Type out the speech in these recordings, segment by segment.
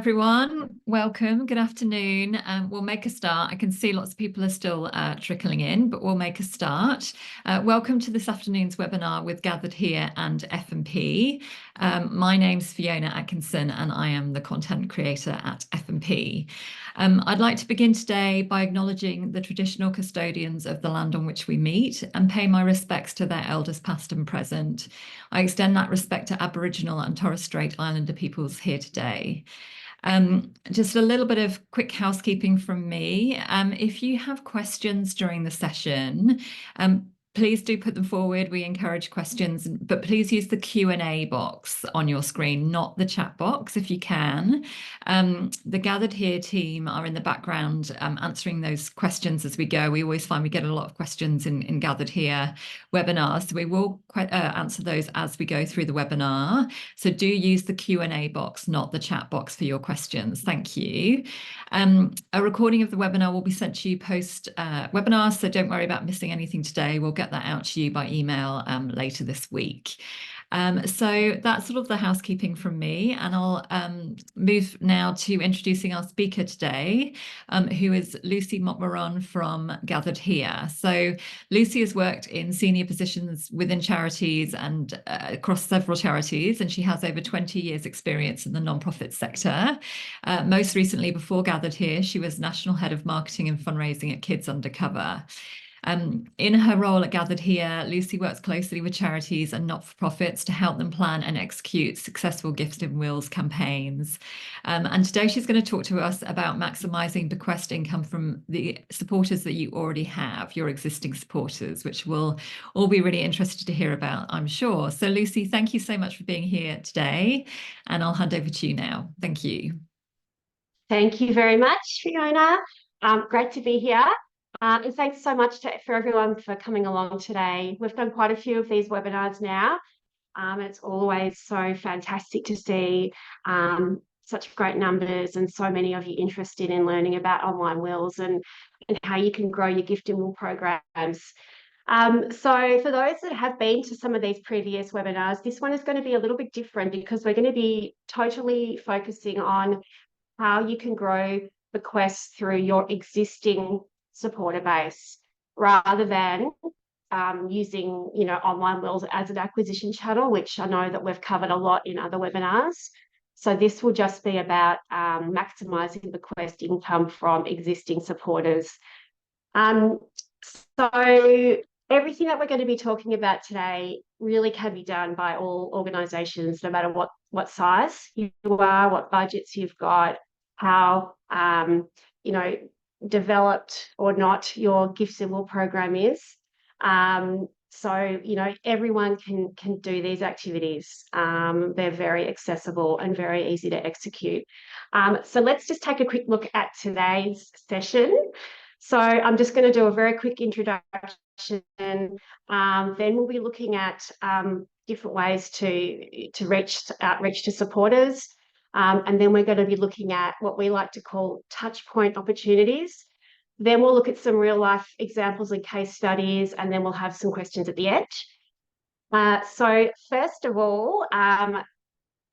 everyone. Welcome. Good afternoon. We'll make a start. I can see lots of people are still trickling in, but we'll make a start. Welcome to this afternoon's webinar with Gathered Here and F&P. My name's Fiona Atkinson and I am the content creator at F&P. I'd like to begin today by acknowledging the traditional custodians of the land on which we meet and pay my respects to their elders past and present. I extend that respect to Aboriginal and Torres Strait Islander peoples here today. Just a little bit of quick housekeeping from me. If you have questions during the session, please do put them forward. We encourage questions, but please use the Q&A box on your screen, not the chat box if you can. The Gathered Here team are in the background answering those questions as we go. We always find we get a lot of questions in Gathered Here webinars, so we will answer those as we go through the webinar. So do use the Q&A box, not the chat box for your questions. Thank you. A recording of the webinar will be sent to you post webinar, so don't worry about missing anything today. We'll get that out to you by email later this week. So that's sort of the housekeeping from me, and I'll move now to introducing our speaker today, who is Lucy Montmoron from Gathered Here. So Lucy has worked in senior positions within charities and across several charities, and she has over 20 years experience in the non-profit sector. Most recently, before Gathered Here, she was National Head of Marketing and Fundraising at Kids Undercover. In her role at Gathered Here, Lucy works closely with charities and not-for-profits to help them plan and execute successful Gifts in Wills campaigns. And today she's going to talk to us about maximising bequest income from the supporters that you already have, your existing supporters, which we'll all be really interested to hear about, I'm sure. So Lucy, thank you so much for being here today, and I'll hand over to you now. Thank you. Thank you very much, Fiona. Great to be here. And thanks so much for everyone for coming along today. We've done quite a few of these webinars now. It's always so fantastic to see such great numbers and so many of you interested in learning about online wills and how you can grow your gift and will programs. So for those that have been to some of these previous webinars, this one is going to be a little bit different because we're going to be totally focusing on how you can grow bequests through your existing supporter base rather than using online wills as an acquisition channel, which I know that we've covered a lot in other webinars. So this will just be about maximising bequest income from existing supporters. So everything that we're going to be talking about today really can be done by all organisations, no matter what size you are, what budgets you've got, how developed or not your Gifts and Will program is. So everyone can do these activities. They're very accessible and very easy to execute. So let's just take a quick look at today's session. So I'm just going to do a very quick introduction. Then we'll be looking at different ways to outreach to supporters. And then we're going to be looking at what we like to call touch point opportunities. Then we'll look at some real life examples and case studies, and then we'll have some questions at the end. So first of all, I'm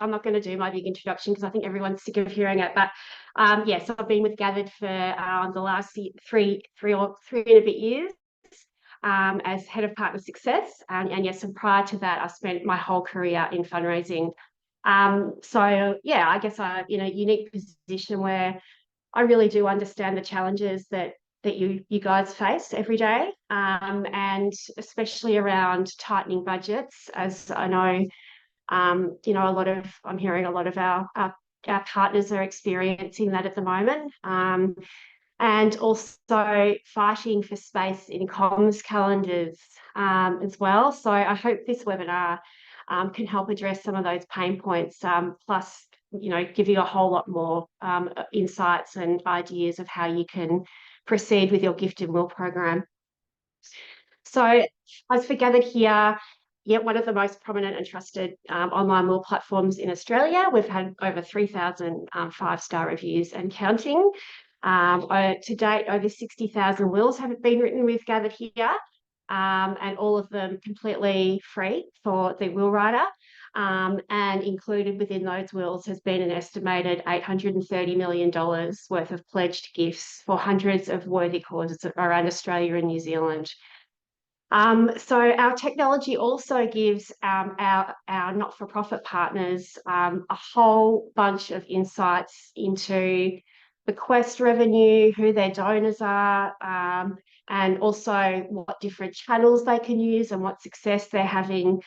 not going to do my big introduction because I think everyone's sick of hearing it. But yes, I've been with Gathered for the last three and a bit years as Head of Partner Success. And yes, and prior to that, I spent my whole career in fundraising. So yeah, I guess I'm in a unique position where I really do understand the challenges that you guys face every day, and especially around tightening budgets, as I know, I'm hearing a lot of our partners are experiencing that at the moment, and also fighting for space in comms calendars as well. So I hope this webinar can help address some of those pain points, plus, give you a whole lot more insights and ideas of how you can proceed with your Gift and Will program. So as for Gathered Here, one of the most prominent and trusted online will platforms in Australia. We've had over 3,000 5-star reviews and counting. To date, over 60,000 wills have been written with Gathered Here. And all of them completely free for the will writer. And included within those wills has been an estimated $830 million worth of pledged gifts for hundreds of worthy causes around Australia and New Zealand. So our technology also gives our not-for-profit partners a whole bunch of insights into bequest revenue, who their donors are, and also what different channels they can use and what success they're having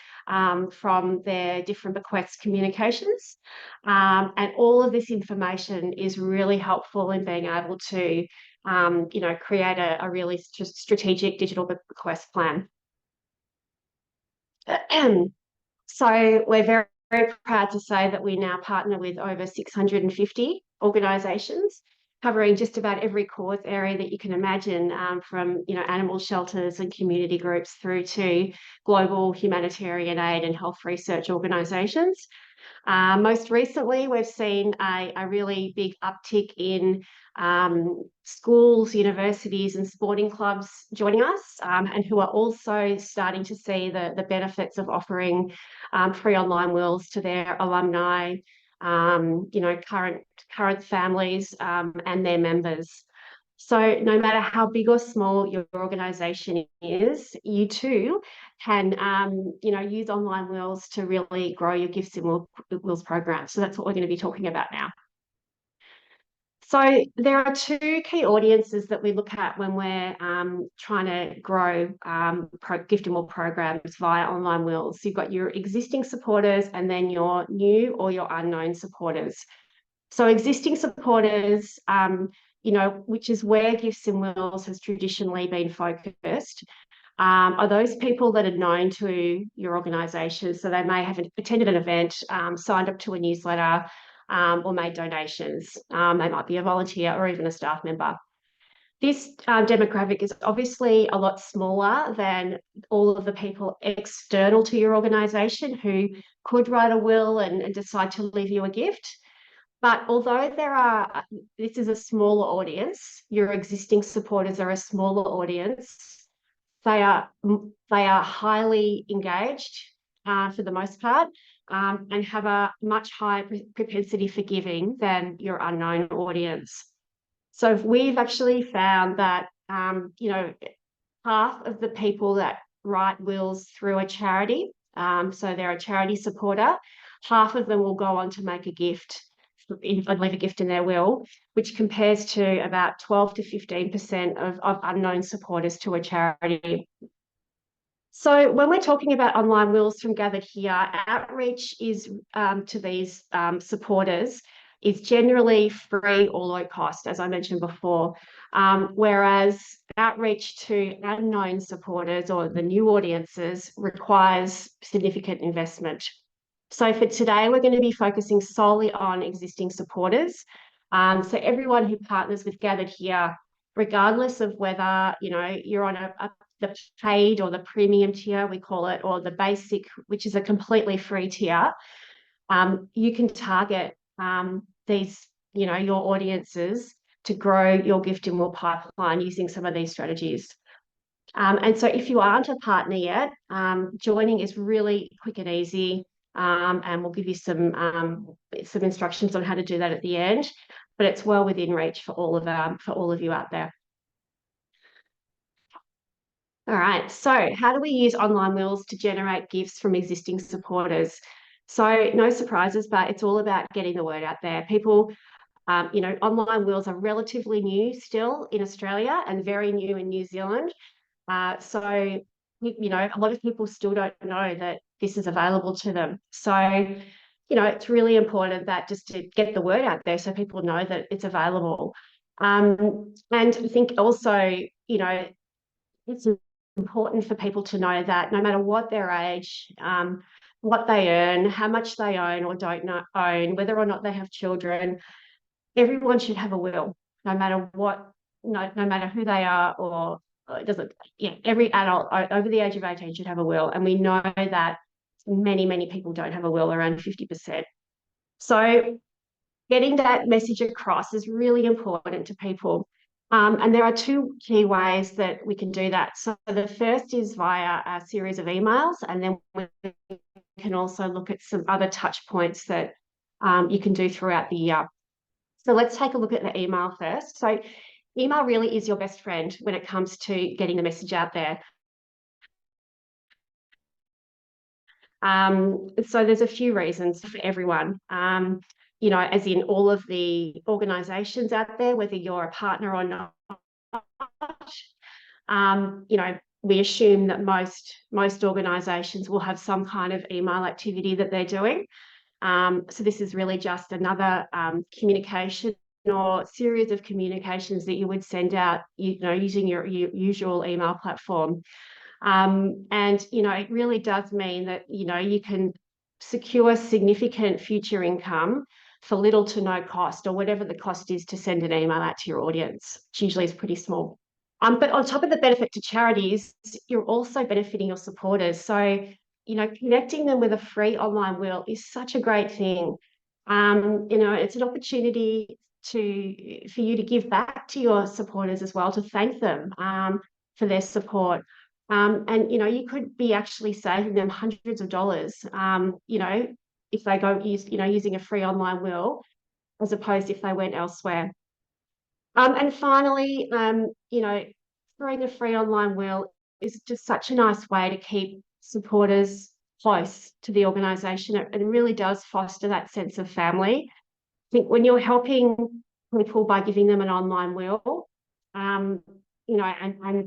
from their different bequest communications. And all of this information is really helpful in being able to create a really strategic digital bequest plan. So we're very, very proud to say that we now partner with over 650 organisations, covering just about every cause area that you can imagine, from animal shelters and community groups through to global humanitarian aid and health research organisations. Most recently, we've seen a really big uptick in schools, universities, and sporting clubs joining us, and who are also starting to see the benefits of offering free online wills to their alumni, current families, and their members. So no matter how big or small your organisation is, you too can, use online wills to really grow your gifts and wills program. So that's what we're going to be talking about now. So there are two key audiences that we look at when we're trying to grow gift and will programs via online wills. You've got your existing supporters and then your new or your unknown supporters. So existing supporters, which is where gifts and wills has traditionally been focused, are those people that are known to your organisation. So they may have attended an event, signed up to a newsletter, or made donations. They might be a volunteer or even a staff member. This demographic is obviously a lot smaller than all of the people external to your organisation who could write a will and decide to leave you a gift. But although this is a smaller audience, your existing supporters are a smaller audience, they are highly engaged for the most part, and have a much higher propensity for giving than your unknown audience. So we've actually found that, half of the people that write wills through a charity, so they're a charity supporter, half of them will go on to make a gift and leave a gift in their will, which compares to about 12 to 15% of unknown supporters to a charity. So when we're talking about online wills from Gathered Here, outreach is to these supporters is generally free or low cost, as I mentioned before, whereas outreach to unknown supporters or the new audiences requires significant investment. So for today, we're going to be focusing solely on existing supporters. So everyone who partners with Gathered Here, regardless of whether you're on the paid or the premium tier, we call it, or the basic, which is a completely free tier, you can target these, your audiences to grow your gift and will pipeline using some of these strategies. And so if you aren't a partner yet, joining is really quick and easy. And we'll give you some instructions on how to do that at the end, but it's well within reach for all of you out there. All right, so how do we use online wills to generate gifts from existing supporters? So no surprises, but it's all about getting the word out there. People, online wills are relatively new still in Australia and very new in New Zealand. So a lot of people still don't know that this is available to them. So, it's really important that just to get the word out there so people know that it's available. And I think also, it's important for people to know that no matter what their age, what they earn, how much they own or don't own, whether or not they have children, everyone should have a will, no matter what, no matter who they are, or it doesn't. Every adult over the age of 18 should have a will, and we know that many people don't have a will, around 50%. So getting that message across is really important to people. And there are two key ways that we can do that. So the first is via a series of emails, and then we can also look at some other touch points that you can do throughout the year. So let's take a look at the email first. So email really is your best friend when it comes to getting the message out there. So there's a few reasons for everyone. As in all of the organisations out there, whether you're a partner or not. We assume that most organisations will have some kind of email activity that they're doing. So this is really just another communication or series of communications that you would send out, using your usual email platform. It really does mean that, you can secure significant future income for little to no cost, or whatever the cost is to send an email out to your audience, which usually is pretty small. But on top of the benefit to charities, you're also benefiting your supporters. So, connecting them with a free online will is such a great thing. It's an opportunity for you to give back to your supporters as well, to thank them for their support. You could be actually saving them hundreds of dollars, if they go using a free online will, as opposed if they went elsewhere. And finally, throwing a free online will is just such a nice way to keep supporters close to the organisation. It really does foster that sense of family. I think when you're helping people by giving them an online will, and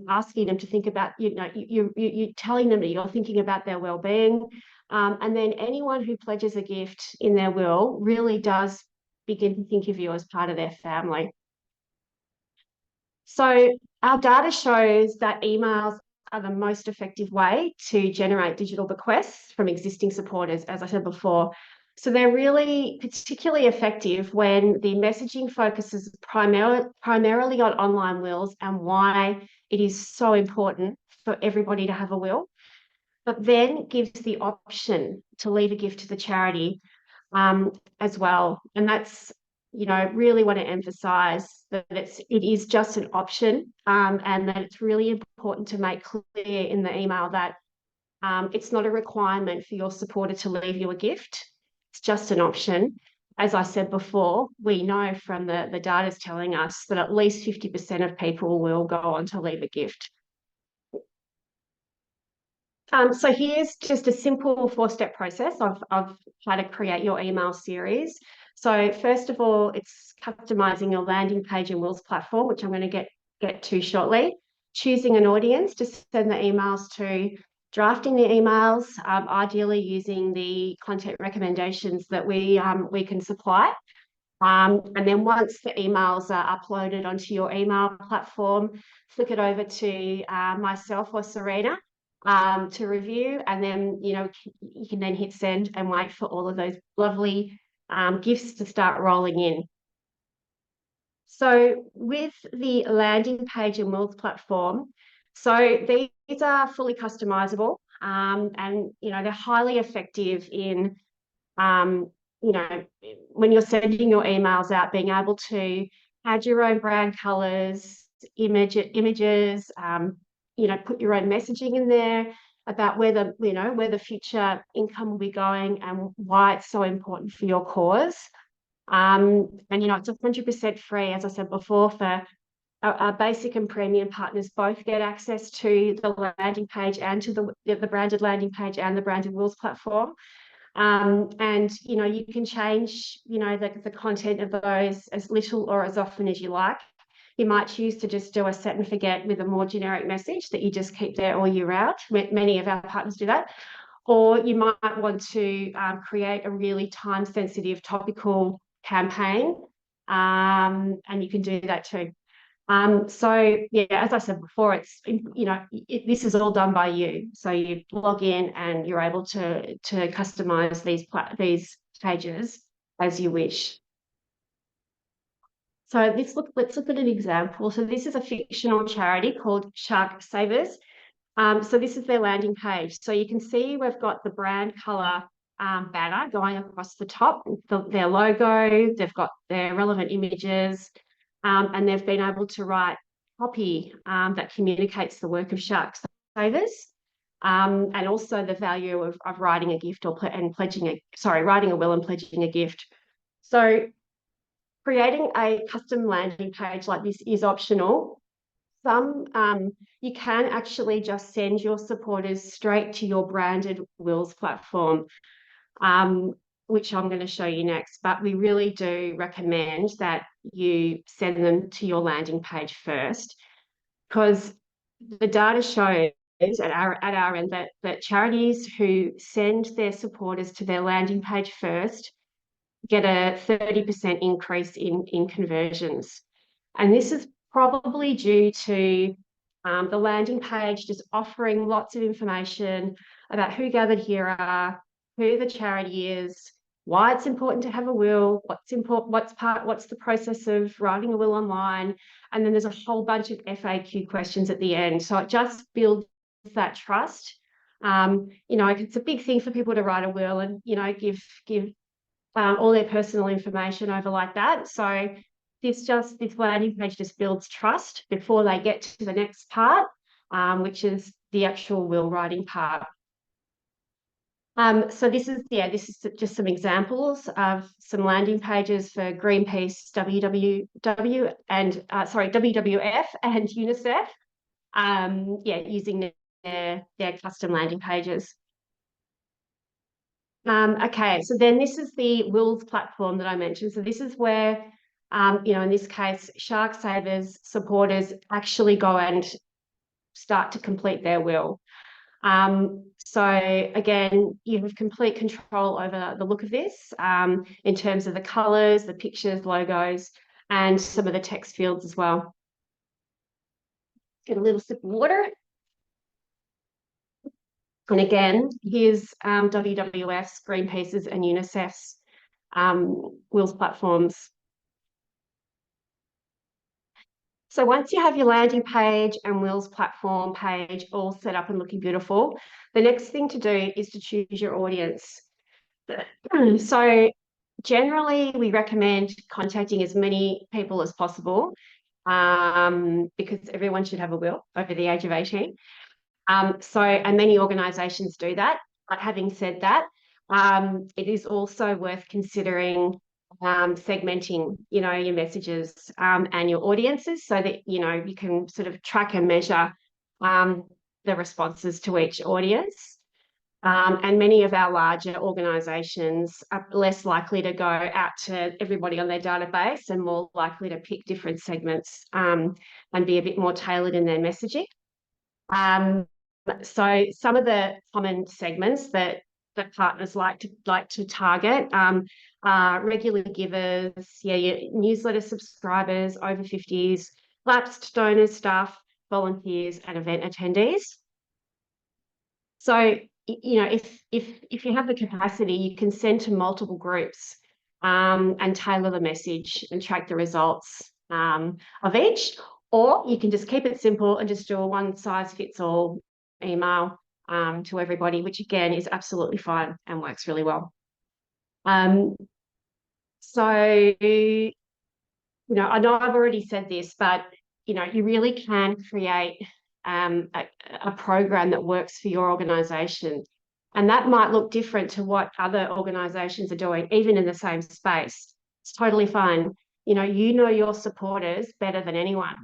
asking them to think about, you're telling them that you're thinking about their well-being. And then anyone who pledges a gift in their will really does begin to think of you as part of their family. So our data shows that emails are the most effective way to generate digital bequests from existing supporters, as I said before. So they're really particularly effective when the messaging focuses primarily on online wills and why it is so important for everybody to have a will, but then gives the option to leave a gift to the charity as well. And that's, really want to emphasize that it is just an option, and that it's really important to make clear in the email that it's not a requirement for your supporter to leave you a gift. It's just an option. As I said before, we know from the data is telling us that at least 50% of people will go on to leave a gift. So here's just a simple 4-step process of how to create your email series. So first of all, it's customizing your landing page and wills platform, which I'm going to get to shortly. Choosing an audience to send the emails to, drafting the emails, ideally using the content recommendations that we can supply. And then once the emails are uploaded onto your email platform, flick it over to myself or Serena to review, and then you can then hit send and wait for all of those lovely gifts to start rolling in. So with the landing page and wills platform, so these are fully customizable, and they're highly effective in when you're sending your emails out, being able to add your own brand colors, images, put your own messaging in there about where the future income will be going and why it's so important for your cause. And it's 100% free, as I said before, for our basic and premium partners both get access to the landing page and to the branded landing page and the branded wills platform. And you can change the content of those as little or as often as you like. You might choose to just do a set and forget with a more generic message that you just keep there all year round. Many of our partners do that. Or you might want to create a really time-sensitive topical campaign, and you can do that too. So yeah, as I said before, it's this is all done by you. So you log in and you're able to customize these pages as you wish. So let's look at an example. So this is a fictional charity called Shark Savers. So this is their landing page. So you can see we've got the brand color banner going across the top, their logo. They've got their relevant images. and they've been able to write copy that communicates the work of shark savers, and also the value of writing a gift and writing a will and pledging a gift. So creating a custom landing page like this is optional. You can actually just send your supporters straight to your branded wills platform, which I'm going to show you next. But we really do recommend that you send them to your landing page first, because the data shows at our end that charities who send their supporters to their landing page first get a 30% increase in conversions. And this is probably due to the landing page just offering lots of information about who Gathered Here are, who the charity is, why it's important to have a will, what's the process of writing a will online, and then there's a whole bunch of FAQ questions at the end. So it just builds that trust. It's a big thing for people to write a will and give all their personal information over like that. So this landing page just builds trust before they get to the next part, which is the actual will writing part. So this is just some examples of some landing pages for Greenpeace, WWF and UNICEF. Using their custom landing pages. Okay, so then this is the wills platform that I mentioned. So this is where, in this case, shark savers supporters actually go and start to complete their will. So again, you have complete control over the look of this in terms of the colours, the pictures, logos, and some of the text fields as well. Get a little sip of water. And again, here's WWF's, Greenpeace's and UNICEF's wills platforms. So once you have your landing page and wills platform page all set up and looking beautiful, the next thing to do is to choose your audience. So generally, we recommend contacting as many people as possible because everyone should have a will over the age of 18. And many organisations do that. But having said that, it is also worth considering segmenting, your messages and your audiences so that, you can sort of track and measure the responses to each audience. And many of our larger organisations are less likely to go out to everybody on their database and more likely to pick different segments and be a bit more tailored in their messaging. So some of the common segments that partners like to target are regular givers, your newsletter subscribers, over 50s, lapsed donors, staff, volunteers, and event attendees. So if you have the capacity, you can send to multiple groups and tailor the message and track the results of each, or you can just keep it simple and just do a one-size-fits-all email to everybody, which again is absolutely fine and works really well. So I know I've already said this, but you really can create a program that works for your organisation, and that might look different to what other organisations are doing, even in the same space. It's totally fine. Your supporters better than anyone.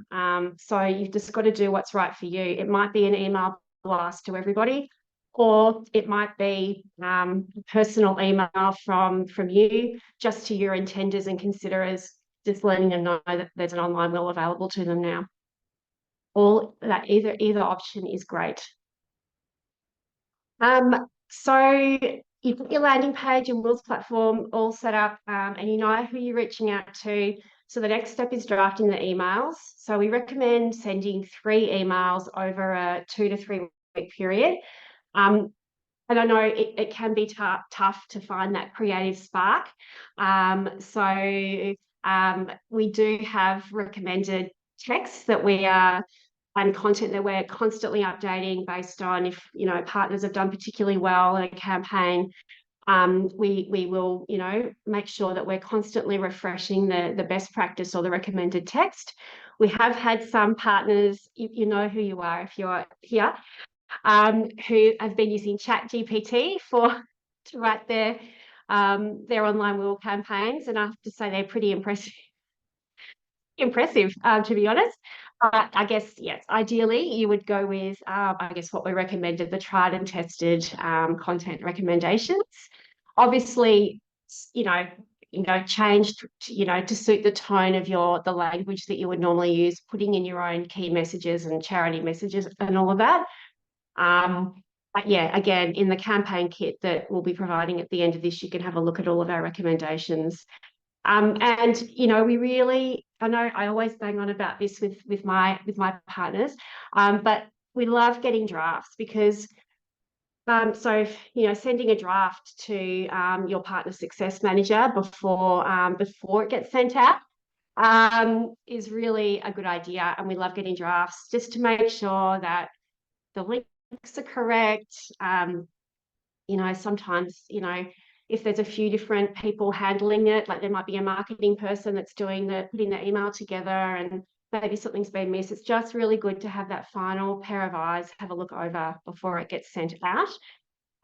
So you've just got to do what's right for you. It might be an email blast to everybody, or it might be a personal email from you just to your intenders and considerers, just letting them know that there's an online will available to them now. All that, either option is great. So you've got your landing page and wills platform all set up, and you know who you're reaching out to. So the next step is drafting the emails. So we recommend sending 3 emails over a 2 to 3 week period. And I know it can be tough to find that creative spark. We do have recommended texts that and content that we're constantly updating based on if partners have done particularly well in a campaign. We will, you know, make sure that we're constantly refreshing the best practice or the recommended text. We have had some partners, you know who you are if you're here, who have been using ChatGPT to write their online will campaigns, and I have to say they're pretty impressive, to be honest. But I guess, yes, ideally you would go with, I guess, what we recommended, the tried and tested content recommendations. Obviously, you know, changed, you know, to suit the tone of the language that you would normally use, putting in your own key messages and charity messages and all of that. But yeah, again, in the campaign kit that we'll be providing at the end of this, you can have a look at all of our recommendations. And you know, we really, I know I always bang on about this with my partners, but we love getting drafts because so you know, sending a draft to your partner success manager before it gets sent out is really a good idea, and we love getting drafts just to make sure that the links are correct. You know, sometimes, you know, if there's a few different people handling it, like there might be a marketing person that's putting the email together and maybe something's been missed. It's just really good to have that final pair of eyes, have a look over before it gets sent out.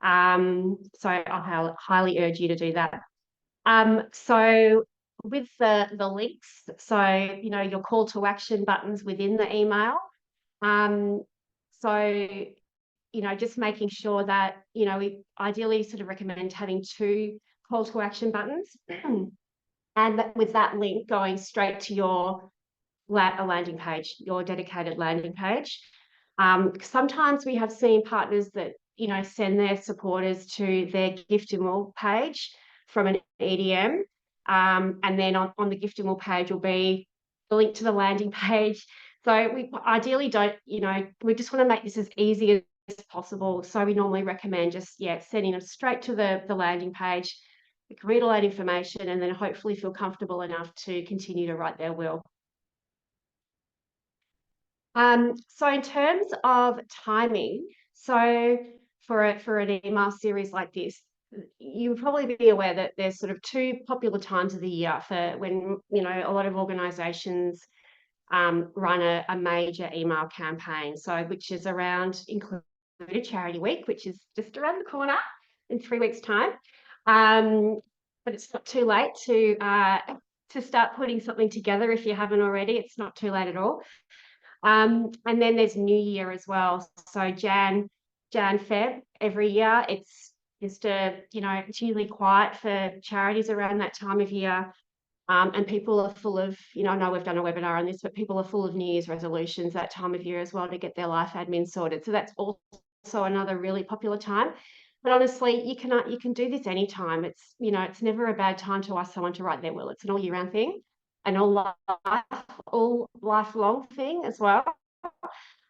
So I'll highly urge you to do that. So with the links, so, you know, your call to action buttons within the email. So, you know, just making sure that, you know, we ideally sort of recommend having 2 call to action buttons and with that link going straight to your landing page, your dedicated landing page. Sometimes we have seen partners that, you know, send their supporters to their gift and will page from an EDM. And then on the gift and will page will be the link to the landing page. So we ideally don't, you know, we just want to make this as easy as possible. So we normally recommend just, yeah, sending them straight to the landing page. We can read all that information and then hopefully feel comfortable enough to continue to write their will. So in terms of timing, so for an email series like this, you would probably be aware that there's sort of 2 popular times of the year for when, you know, a lot of organisations run a major email campaign. So which is around Included Charity Week, which is just around the corner in 3 weeks' time. But it's not too late to start putting something together if you haven't already. It's not too late at all. And then there's New Year as well. So Jan, Feb every year. It's just you know, it's usually quiet for charities around that time of year. And people are full of, you know, I know we've done a webinar on this, but people are full of New Year's resolutions that time of year as well to get their life admin sorted. So that's also another really popular time. But honestly, you can do this anytime. It's, you know, it's never a bad time to ask someone to write their will. It's an all year round thing, an all lifelong thing as well.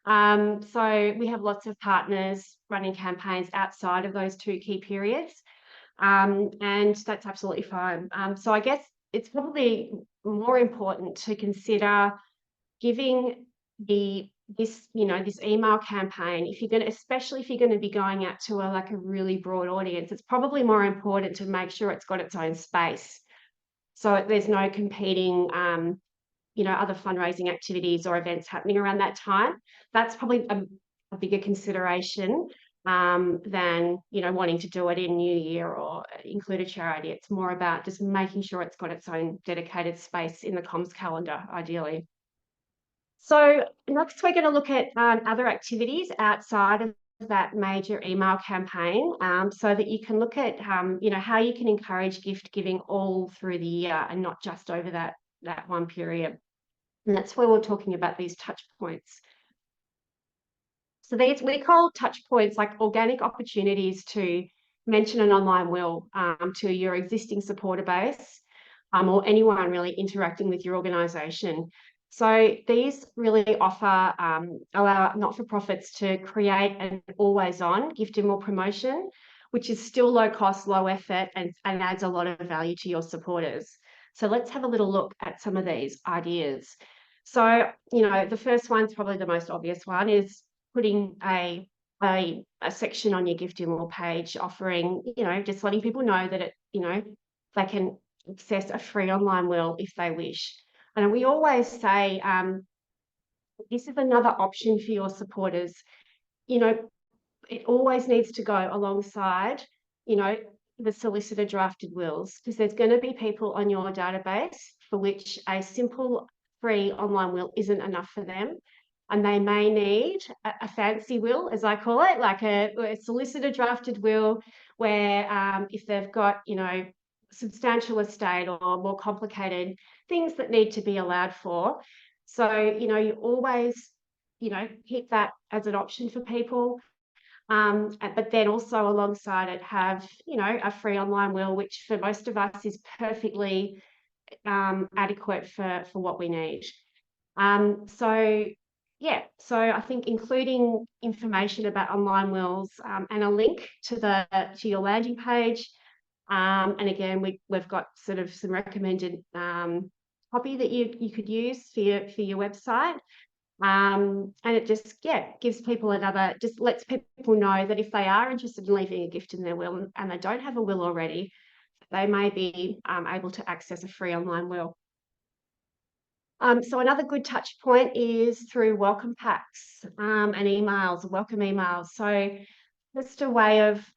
So we have lots of partners running campaigns outside of those 2 key periods. And that's absolutely fine. So I guess it's probably more important to consider giving this email campaign, if you're going to, especially if you're going to be going out to a really broad audience, it's probably more important to make sure it's got its own space. So there's no competing, you know, other fundraising activities or events happening around that time. That's probably a bigger consideration than, you know, wanting to do it in New Year or include a charity. It's more about just making sure it's got its own dedicated space in the comms calendar, ideally. So next we're going to look at other activities outside of that major email campaign, so that you can look at, you know, how you can encourage gift giving all through the year and not just over that one period. And that's where we're talking about these touch points. So these we call touch points like organic opportunities to mention an online will to your existing supporter base, or anyone really interacting with your organisation. So these really offer, allow not-for-profits to create an always-on gift and will promotion, which is still low cost, low effort, and adds a lot of value to your supporters. So let's have a little look at some of these ideas. So, you know, the first one's probably the most obvious one, is putting a a section on your gifting will page offering, just letting people know that they can access a free online will if they wish. And we always say, this is another option for your supporters. It always needs to go alongside, the solicitor drafted wills, because there's going to be people on your database for which a simple free online will isn't enough for them. And they may need a fancy will, as I call it, like a solicitor drafted will, where if they've got, substantial estate or more complicated things that need to be allowed for. So, you always, keep that as an option for people. But then also alongside it have, a free online will, which for most of us is perfectly adequate for what we need. So I think including information about online wills and a link to your landing page. And again, we've got sort of some recommended copy that you could use for your website. And it just gives people just lets people know that if they are interested in leaving a gift in their will and they don't have a will already, they may be able to access a free online will. So another good touch point is through welcome packs and emails, welcome emails. So just a way of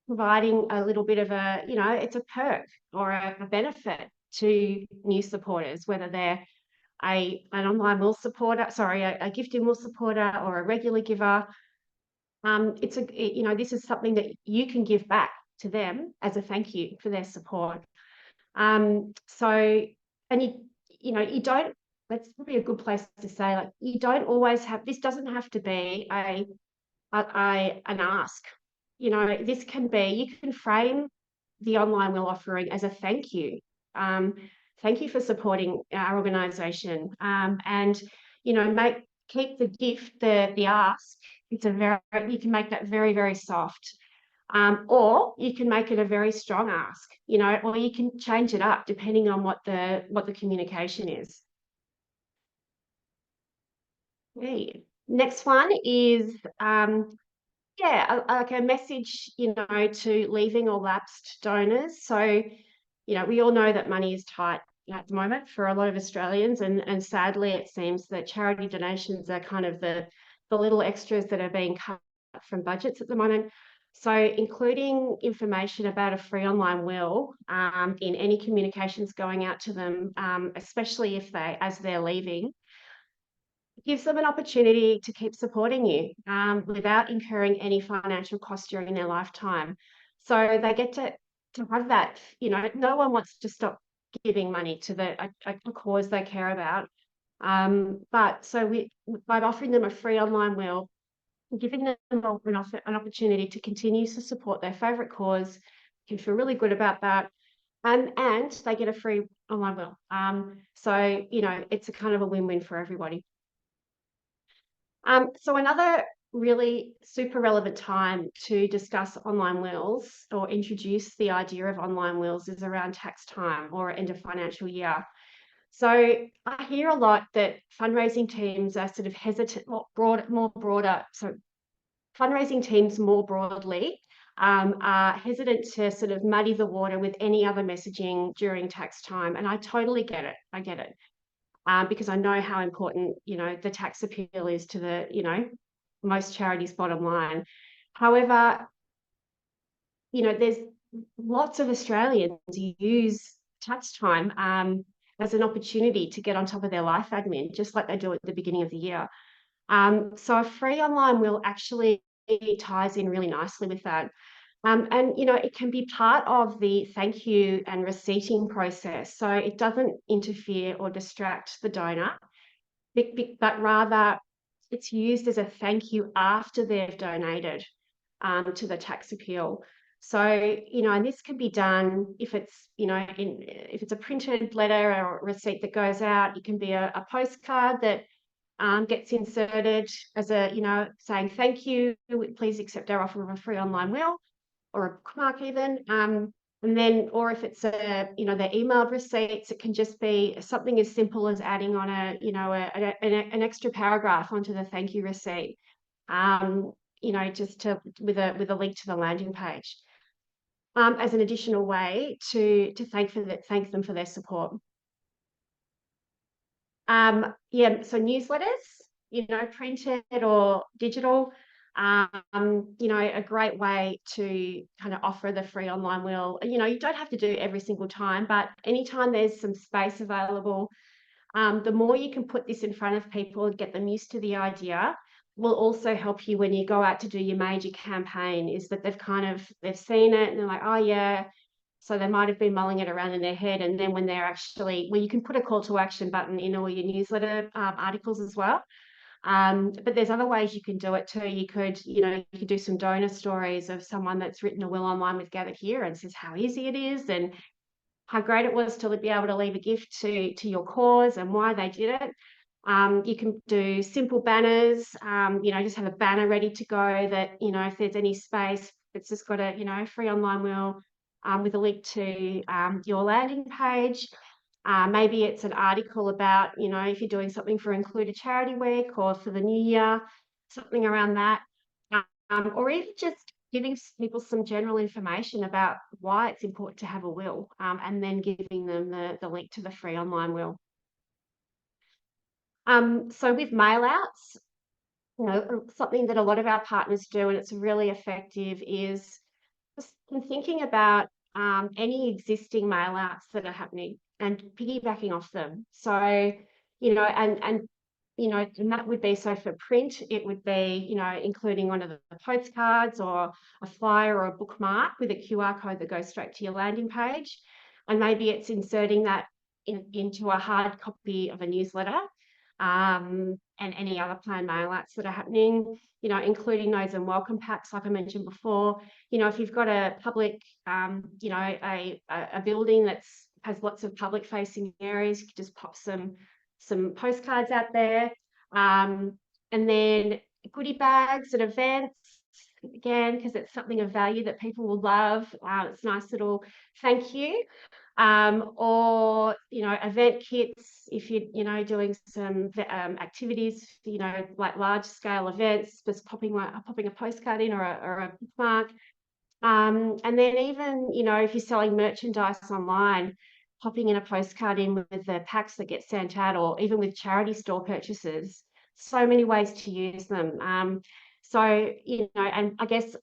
providing a little bit of it's a perk or a benefit to new supporters, whether they're an online will supporter, a gifting will supporter or a regular giver. This is something that you can give back to them as a thank you for their support. You don't, that's probably a good place to say, like, you don't always have, this doesn't have to be an ask. This can be, you can frame the online will offering as a thank you. Thank you for supporting our organisation, and keep the gift, the ask. You can make that very, very soft, or you can make it a very strong ask. Or you can change it up depending on what the communication is. Okay. Next one is like a message, to leaving or lapsed donors. So, we all know that money is tight at the moment for a lot of Australians, and sadly, it seems that charity donations are kind of the little extras that are being cut from budgets at the moment. So, including information about a free online will in any communications going out to them, especially as they're leaving, gives them an opportunity to keep supporting you without incurring any financial cost during their lifetime. So they get to have that, no one wants to stop giving money to a cause they care about. But by offering them a free online will, giving them an opportunity to continue to support their favourite cause, can feel really good about that. And they get a free online will. It's a kind of a win-win for everybody. So another really super relevant time to discuss online wills or introduce the idea of online wills is around tax time or end of financial year. So I hear a lot that fundraising teams are sort of hesitant, more broader. So fundraising teams more broadly are hesitant to sort of muddy the water with any other messaging during tax time. And I totally get it. I get it. Because I know how important, the tax appeal is to the, most charities' bottom line. However, there's lots of Australians who use tax time as an opportunity to get on top of their life admin, just like they do at the beginning of the year. So a free online will actually ties in really nicely with that. It can be part of the thank you and receipting process. So it doesn't interfere or distract the donor, but rather it's used as a thank you after they've donated to the tax appeal. So, and this can be done if it's, if it's a printed letter or receipt that goes out. It can be a postcard that gets inserted as saying thank you, please accept our offer of a free online will, or a bookmark even. And then, or if it's their emailed receipts, it can just be something as simple as adding on an extra paragraph onto the thank you receipt. just with a link to the landing page, as an additional way to thank them for their support. Yeah, so newsletters, printed or digital, a great way to kind of offer the free online will. You don't have to do every single time, but anytime there's some space available, the more you can put this in front of people and get them used to the idea will also help you when you go out to do your major campaign, is that they've seen it and they're like, oh yeah. So they might have been mulling it around in their head, and then when you can put a call to action button in all your newsletter articles as well. But there's other ways you can do it too. You could do some donor stories of someone that's written a will online with Gathered Here and says how easy it is and how great it was to be able to leave a gift to your cause and why they did it. You can do simple banners, just have a banner ready to go that, if there's any space, it's just got a free online will with a link to your landing page. Maybe it's an article about, if you're doing something for Include a Charity Week or for the new year, something around that. Or even just giving people some general information about why it's important to have a will, and then giving them the link to the free online will. So with mail outs, something that a lot of our partners do, and it's really effective, is just thinking about any existing mail outs that are happening and piggybacking off them. So, and that would be, so for print, it would be, including one of the postcards or a flyer or a bookmark with a QR code that goes straight to your landing page. And maybe it's inserting that into a hard copy of a newsletter, and any other planned mail outs that are happening, including those in welcome packs, like I mentioned before. If you've got a public, a building that has lots of public facing areas, you could just pop some postcards out there. And then goodie bags at events, again, because it's something of value that people will love. It's a nice little thank you. Or event kits if you're doing some activities, like large scale events, just popping a postcard in or a bookmark. And then even if you're selling merchandise online, popping in a postcard in with the packs that get sent out, or even with charity store purchases. So many ways to use them. So and I guess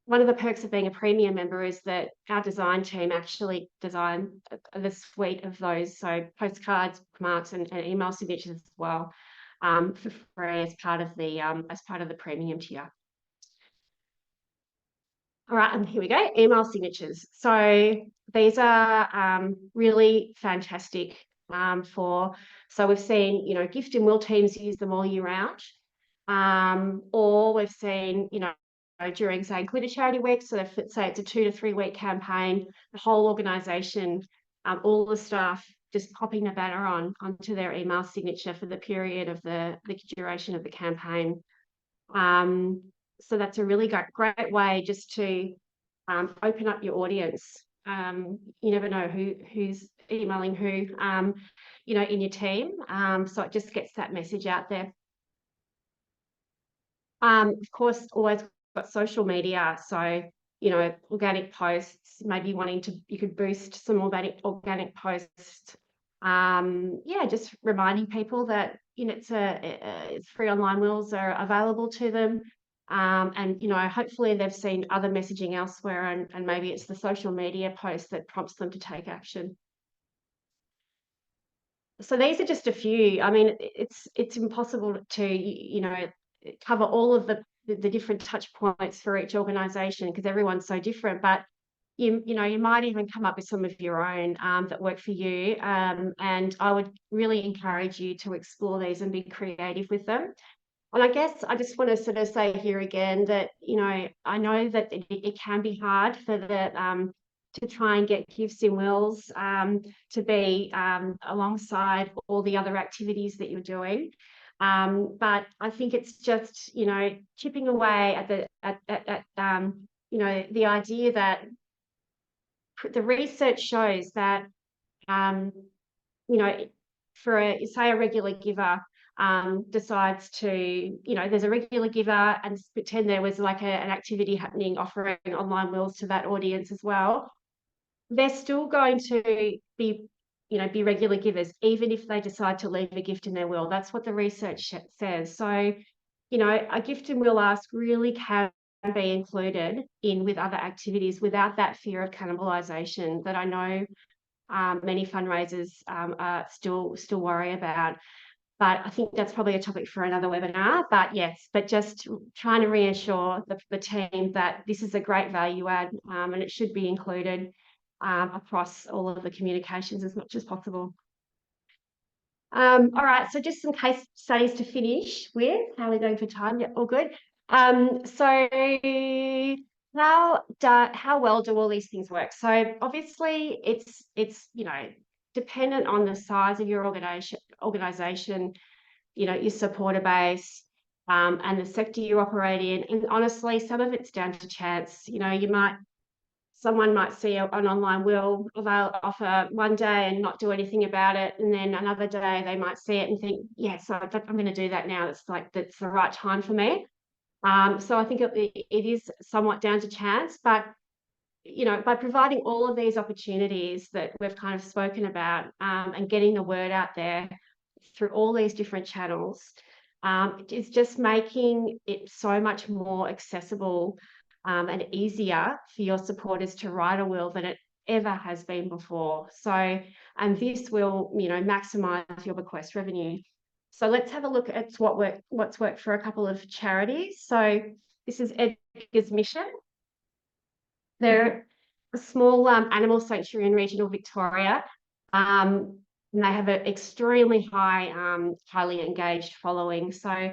one of the perks of being a premium member is that our design team actually design the suite of those, so postcards, bookmarks, and email signatures as well, for free as part of the premium tier. All right, and here we go, email signatures. So these are really fantastic so we've seen, gift and will teams use them all year round. Or we've seen, during, say, Include a Charity Week, so say it's a 2 to 3 week campaign, the whole organisation, all the staff just popping the banner onto their email signature for the period of the duration of the campaign. So that's a really great way just to open up your audience. You never know who's emailing who, in your team. So it just gets that message out there. Of course, always got social media. So, organic posts, maybe you could boost some organic posts. Just reminding people that, it's free online wills are available to them. And, hopefully they've seen other messaging elsewhere, and maybe it's the social media post that prompts them to take action. So these are just a few. I mean, it's impossible to, cover all of the different touch points for each organisation, because everyone's so different. But you might even come up with some of your own that work for you. And I would really encourage you to explore these and be creative with them. And I guess I just want to sort of say here again that, I know that it can be hard to try and get gifts in wills to be alongside all the other activities that you're doing. But I think it's just, chipping away at the idea that the research shows that, for say a regular giver, decides to, you know, there's a regular giver, and pretend there was like an activity happening offering online wills to that audience as well, they're still going to be, you know, be regular givers, even if they decide to leave a gift in their will. That's what the research says. So, you know, a gift and will ask really can be included in with other activities without that fear of cannibalization that I know many fundraisers still worry about. But I think that's probably a topic for another webinar. But yes, but just trying to reassure the team that this is a great value add, and it should be included across all of the communications as much as possible. All right, so just some case studies to finish with. How are we going for time? Yeah, all good. So how well do all these things work? So obviously it's you know, dependent on the size of your organization, you know, your supporter base, and the sector you operate in. And honestly, some of it's down to chance. You know, someone might see an online will, they'll offer one day and not do anything about it, and then another day they might see it and think, yes, I'm going to do that now. That's the right time for me. So I think it is somewhat down to chance, but you know, by providing all of these opportunities that we've kind of spoken about, and getting the word out there through all these different channels, it's just making it so much more accessible and easier for your supporters to write a will than it ever has been before. So, and this will, you know, maximise your bequest revenue. So let's have a look at what's worked for a couple of charities. So this is Edgar's Mission. They're a small animal sanctuary in regional Victoria. And they have an extremely highly engaged following. So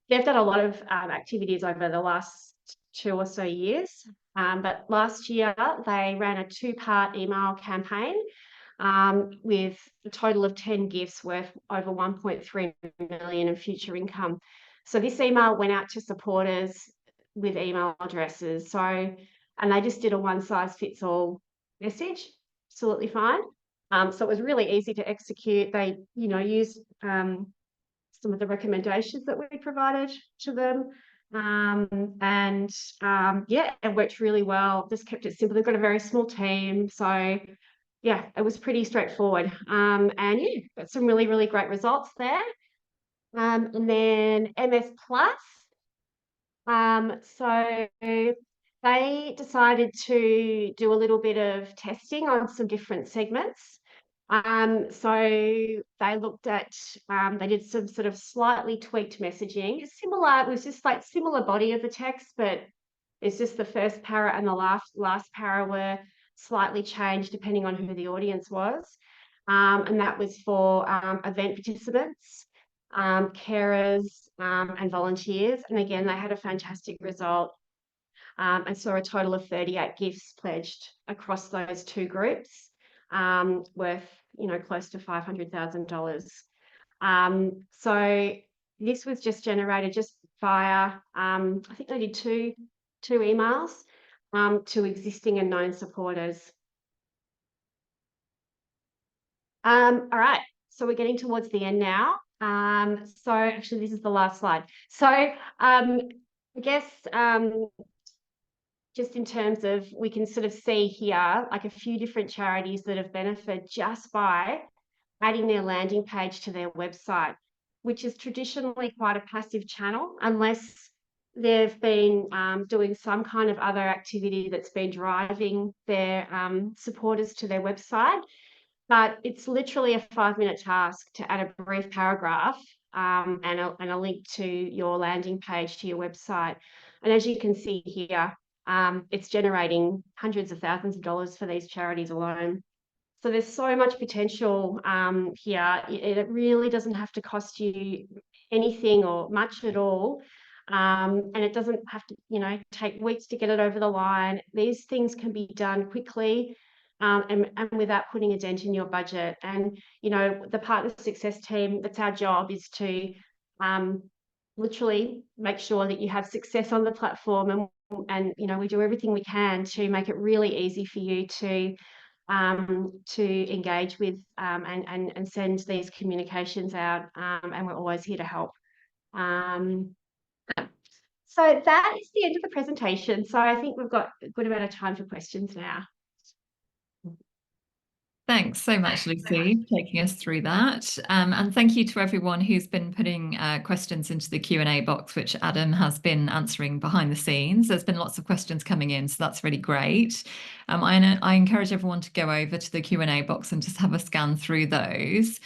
they've done a lot of activities over the last 2 or so years. But last year, they ran a 2-part email campaign with a total of 10 gifts worth over 1.3 million in future income. So this email went out to supporters with email addresses. So, and they just did a one-size-fits-all message, absolutely fine. So it was really easy to execute. They, you know, used some of the recommendations that we provided to them. Yeah, it worked really well. Just kept it simple. They've got a very small team. So yeah, it was pretty straightforward. And yeah, got some really, really great results there. And then MS Plus. So they decided to do a little bit of testing on some different segments. So they looked at, they did some sort of slightly tweaked messaging. Similar, it was just like similar body of the text, but it's just the first para and the last para were slightly changed depending on who the audience was. And that was for event participants, carers, and volunteers. And again, they had a fantastic result. And saw a total of 38 gifts pledged across those 2 groups, worth, you know, close to $500,000. So this was just generated just via, I think they did two emails to existing and known supporters. All right, so we're getting towards the end now. So actually, this is the last slide. So I guess just in terms of, we can sort of see here like a few different charities that have benefited just by adding their landing page to their website, which is traditionally quite a passive channel unless they've been doing some kind of other activity that's been driving their supporters to their website. But it's literally a 5-minute task to add a brief paragraph and a link to your landing page to your website. And as you can see here, it's generating hundreds of thousands of dollars for these charities alone. So there's so much potential here. It really doesn't have to cost you anything or much at all. And it doesn't have to, you know, take weeks to get it over the line. These things can be done quickly and without putting a dent in your budget. And, you know, the partner success team, that's our job, is to literally make sure that you have success on the platform, and you know, we do everything we can to make it really easy for you to to engage with and send these communications out, and we're always here to help. So that is the end of the presentation. So I think we've got a good amount of time for questions now. Thanks so much, Lucy, for taking us through that. And thank you to everyone who's been putting questions into the Q&A box, which Adam has been answering behind the scenes. There's been lots of questions coming in, so that's really great. I encourage everyone to go over to the Q&A box and just have a scan through those.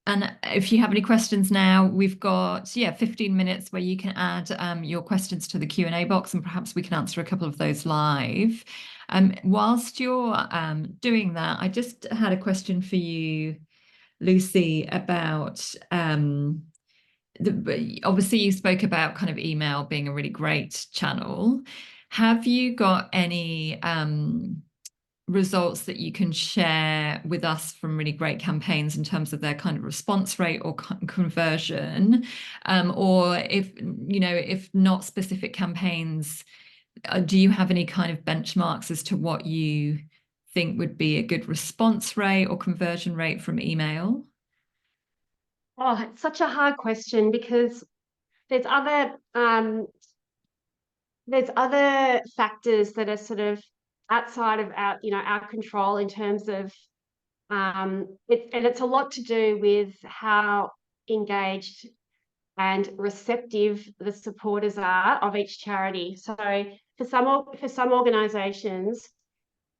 And if you have any questions now, we've got 15 minutes where you can add your questions to the Q&A box, and perhaps we can answer a couple of those live. Whilst you're doing that, I just had a question for you, Lucy, about obviously you spoke about kind of email being a really great channel. Have you got any results that you can share with us from really great campaigns in terms of their kind of response rate or conversion, or if not specific campaigns, do you have any kind of benchmarks as to what you think would be a good response rate or conversion rate from email? Oh, it's such a hard question because there's other factors that are sort of outside of our control in terms of it's a lot to do with how engaged and receptive the supporters are of each charity. So for some organisations,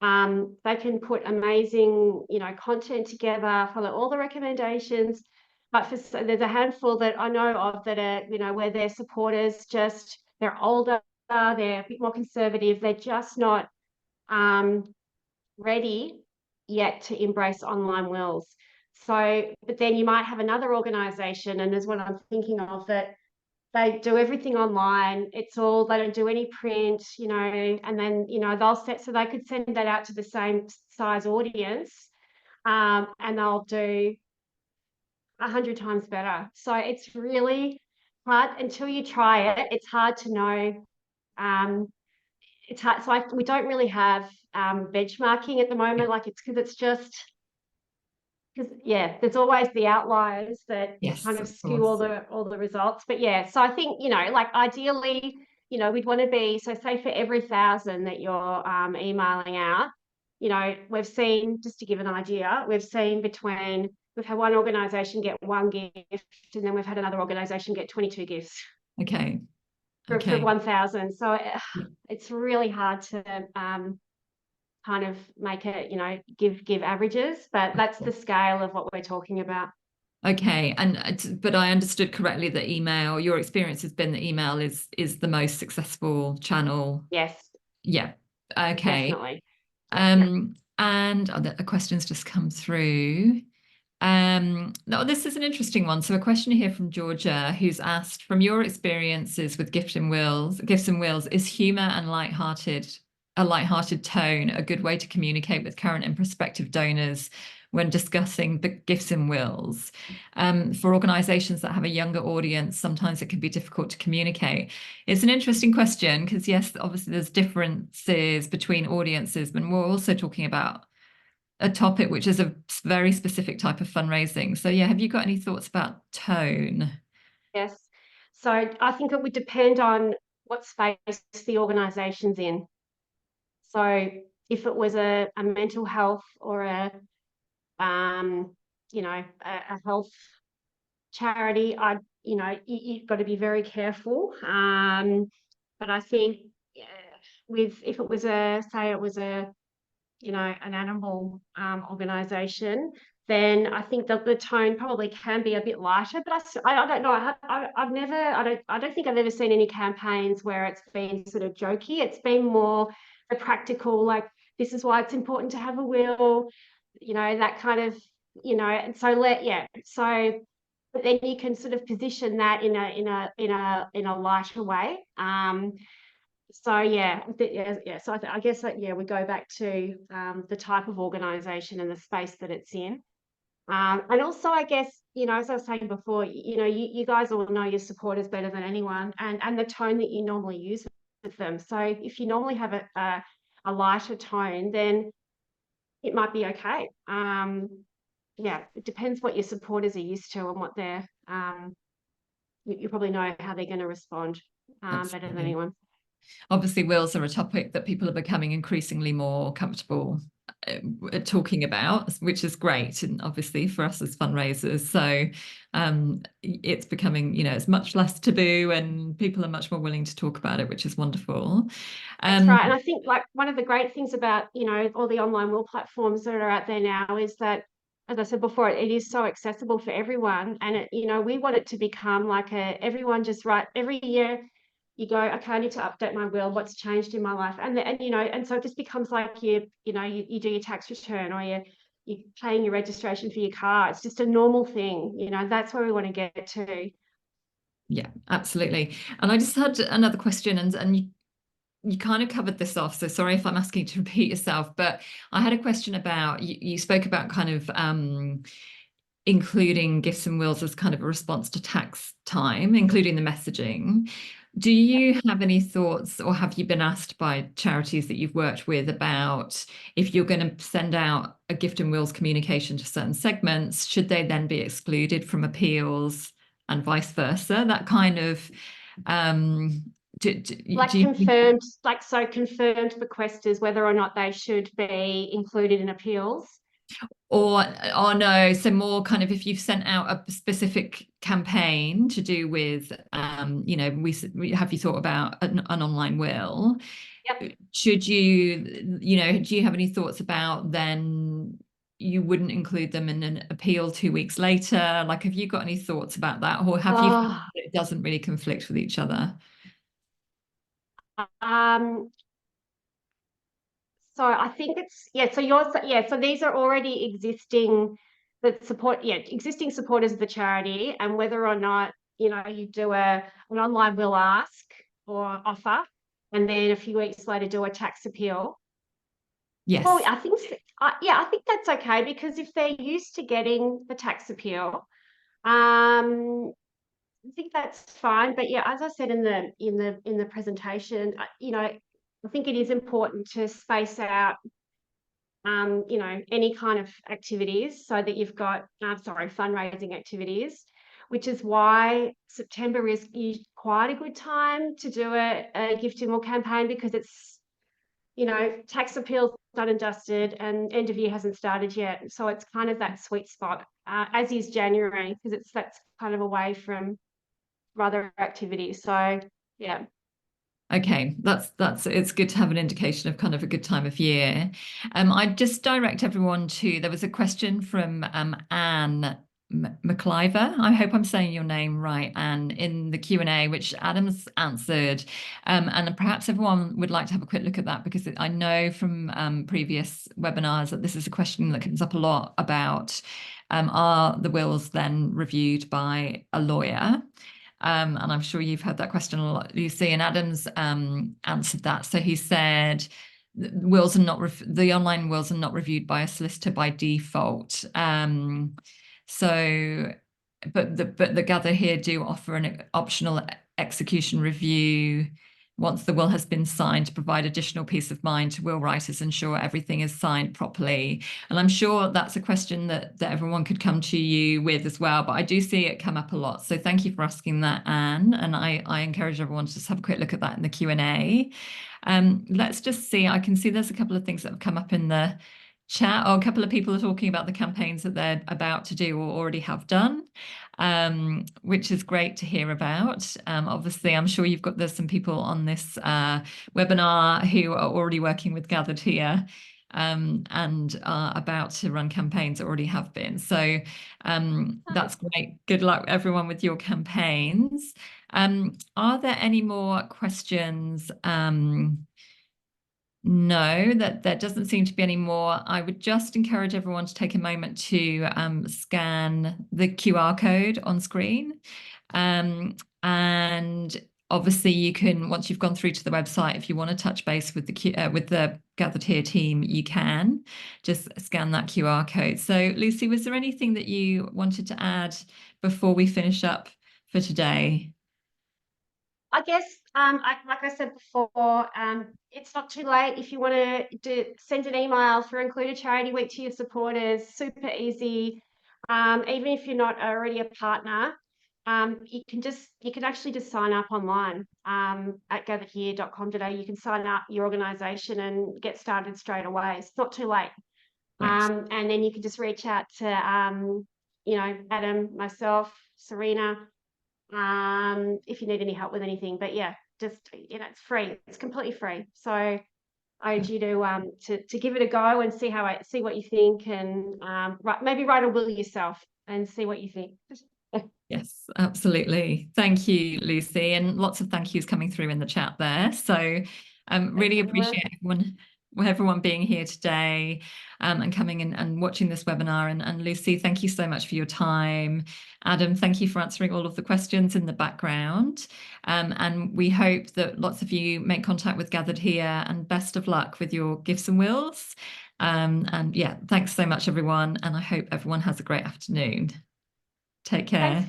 they can put amazing content together, follow all the recommendations, but there's a handful that I know of that are where their supporters they're older, they're a bit more conservative, they're just not ready yet to embrace online wills. So, but then you might have another organisation, and there's what I'm thinking of, that they do everything online. They don't do any print, and then, they'll so they could send that out to the same size audience, and they'll do 100 times better. So it's really hard until you try it. It's hard to know. It's hard. So we don't really have benchmarking at the moment. There's always the outliers that Yes, kind of of skew course. all the results. But yeah, so I think ideally, we'd want to be, so say for every 1,000 that you're emailing out, we've seen, just to give an idea, we've had one organisation get 1 gift, and then we've had another organisation get 22 gifts. Okay. For 1,000. So it's really hard to kind of make it, give averages, but that's the scale of what we're talking about. Okay, but I understood correctly that your experience has been that email is the most successful channel. Yes. Yeah. Okay. Definitely. And the questions just come through. No, this is an interesting one. So a question here from Georgia, who's asked, from your experiences with gifts and wills, is humour and a light-hearted tone a good way to communicate with current and prospective donors when discussing the gifts and wills? For organisations that have a younger audience, sometimes it can be difficult to communicate. It's an interesting question because, yes, obviously there's differences between audiences, but we're also talking about a topic which is a very specific type of fundraising. So yeah, have you got any thoughts about tone? Yes. So I think it would depend on what space the organisation's in. So if it was a mental health or a health charity, you've got to be very careful. But I think if it was an animal organisation, then I think that the tone probably can be a bit lighter. But I don't know. I don't think I've ever seen any campaigns where it's been sort of jokey. It's been more the practical, like, this is why it's important to have a will, that kind of, and so but then you can sort of position that in a lighter way. So yeah. So I guess that we go back to the type of organisation and the space that it's in, and also I guess as I was saying before, you guys all know your supporters better than anyone, and the tone that you normally use with them. So if you normally have a lighter tone, then it might be okay. Yeah, it depends what your supporters are used to and what they're, you probably know how they're going to respond better than Absolutely. anyone. Obviously, wills are a topic that people are becoming increasingly more comfortable talking about, which is great, and obviously for us as fundraisers. So it's becoming, it's much less taboo, and people are much more willing to talk about it, which is wonderful. That's right. And I think like one of the great things about, all the online will platforms that are out there now is that, as I said before, it is so accessible for everyone. And we want it to become like everyone just write every year you go, okay, I need to update my will, what's changed in my life. And so it just becomes like you do your tax return, or you're paying your registration for your car. It's just a normal thing. That's where we want to get to. Yeah, absolutely. And I just had another question, and you kind of covered this off, so sorry if I'm asking you to repeat yourself, but I had a question about, you spoke about kind of including gifts and wills as kind of a response to tax time, including the messaging. Do you have any thoughts, or have you been asked by charities that you've worked with about, if you're going to send out a gift and wills communication to certain segments, should they then be excluded from appeals and vice versa? That kind of, Like do you think, confirmed bequesters, whether or not they should be included in appeals. or no, so more kind of, if you've sent out a specific campaign to do with, we have you thought about an online will? Yep. Should do you have any thoughts about then you wouldn't include them in an appeal 2 weeks later? Like, have you got any thoughts about that, or have you found Oh, that it doesn't really conflict with each other? um, so I think it's, yeah, so these are already existing existing supporters of the charity, and whether or not, you do an online will ask or offer, and then a few weeks later do a tax appeal. Well, Yes. I think that's okay, because if they're used to getting the tax appeal, um, I think that's fine. But yeah, as I said in the presentation, I think it is important to space out, any kind of activities, so that you've got, fundraising activities, which is why September is quite a good time to do a gift and will campaign, because it's, tax appeals done and dusted, and end of year hasn't started yet. So it's kind of that sweet spot, as is January, because that's kind of away from other activities. So yeah. Okay, that's it's good to have an indication of kind of a good time of year. I just direct everyone to, there was a question from Anne McIver. I hope I'm saying your name right, Anne, in the Q&A, which Adam's answered. And perhaps everyone would like to have a quick look at that, because I know from previous webinars that this is a question that comes up a lot about, are the wills then reviewed by a lawyer? And I'm sure you've had that question a lot, Lucy. And Adam's answered that. So he said, wills are not the online wills are not reviewed by a solicitor by default. So, but the Gather here do offer an optional execution review once the will has been signed, to provide additional peace of mind to will writers, ensure everything is signed properly. And I'm sure that's a question that everyone could come to you with as well, but I do see it come up a lot. So thank you for asking that, Anne. And I encourage everyone to just have a quick look at that in the Q&A. Let's just see, I can see there's a couple of things that have come up in the chat, or a couple of people are talking about the campaigns that they're about to do or already have done, which is great to hear about. Obviously, I'm sure there's some people on this webinar who are already working with Gathered here, and are about to run campaigns, already have been. So that's great. Good luck, everyone, with your campaigns. Are there any more questions? No, that there doesn't seem to be any more. I would just encourage everyone to take a moment to scan the QR code on screen. And obviously you can, once you've gone through to the website, if you want to touch base with the Gathered Here team, you can just scan that QR code. So Lucy, was there anything that you wanted to add before we finish up for today? I guess, like I said before, it's not too late if you want to send an email for Include a Charity Week to your supporters. Super easy. Even if you're not already a partner, you can actually just sign up online at gatheredhere.com.au. You can sign up your organisation and get started straight away. It's not too late. Great. And then you can just reach out to Adam, myself, Serena, if you need any help with anything. But yeah, just it's free. It's completely free. So I urge you to give it a go and see what you think, and maybe write a will yourself and see what you think. Yes, absolutely. Thank you, Lucy, and lots of thank yous coming through in the chat there. So really appreciate everyone being here today and coming in and watching this webinar. And Lucy, thank you so much for your time. Adam, thank you for answering all of the questions in the background. And we hope that lots of you make contact with Gathered Here, and best of luck with your gifts and wills. And yeah, thanks so much, everyone. And I hope everyone has a great afternoon. Take care. Thanks.